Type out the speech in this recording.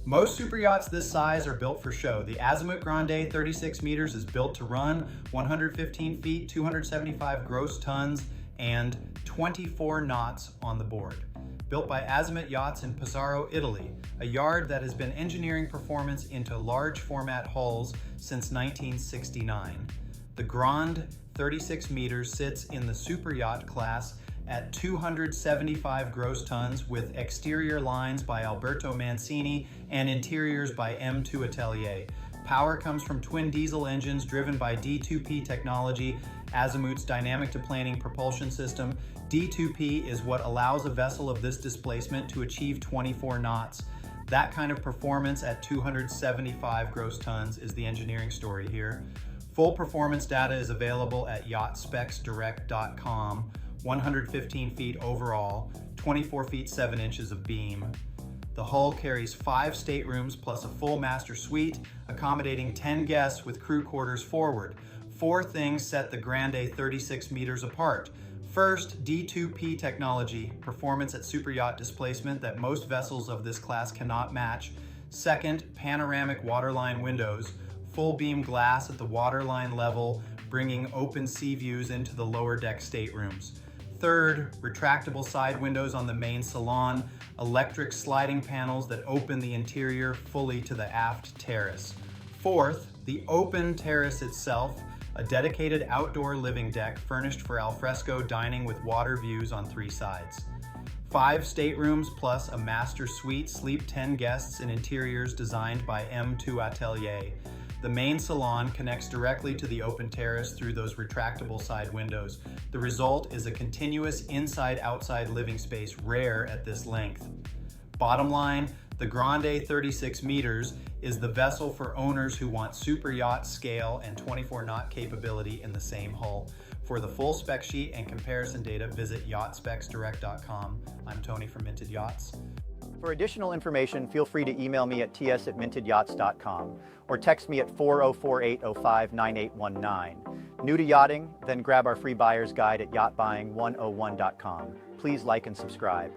Most super yachts this size are built for show. The Azimut Grande 36 meters is built to run 115 feet, 275 gross tons, and 24 knots on the board. Built by Azimut Yachts in Pesaro, Italy, a yard that has been engineering performance into large format hulls since 1969. The Grande 36 meters sits in the super yacht class at 275 gross tons with exterior lines by Alberto Mancini and interiors by M2 Atelier. Power comes from twin diesel engines driven by D2P technology, Azimut's dynamic to planing propulsion system. D2P is what allows a vessel of this displacement to achieve 24 knots. That kind of performance at 275 gross tons is the engineering story here. Full performance data is available at yachtspecsdirect.com. 115 feet overall, 24 feet 7 inches of beam. The hull carries 5 staterooms plus a full master suite, accommodating 10 guests with crew quarters forward. 4 things set the Grande 36 meters apart. First, D2P technology, performance at super yacht displacement that most vessels of this class cannot match. Second, panoramic waterline windows, full beam glass at the waterline level, bringing open sea views into the lower deck staterooms. Third, retractable side windows on the main salon, electric sliding panels that open the interior fully to the aft terrace. Fourth, the open terrace itself, a dedicated outdoor living deck furnished for alfresco dining with water views on 3 sides. 5 staterooms plus a master suite sleep 10 guests in interiors designed by M2 Atelier. The main salon connects directly to the open terrace through those retractable side windows. The result is a continuous inside-outside living space rare at this length. Bottom line, the Grande 36 meters is the vessel for owners who want super yacht scale and 24 knot capability in the same hull. For the full spec sheet and comparison data, visit yachtspecsdirect.com. I'm Tony from Minted Yachts. For additional information, feel free to email me at ts@mintedychts.com or text me at 404-805-9819. New to yachting? Then grab our free buyer's guide at yachtbuying101.com. Please like and subscribe.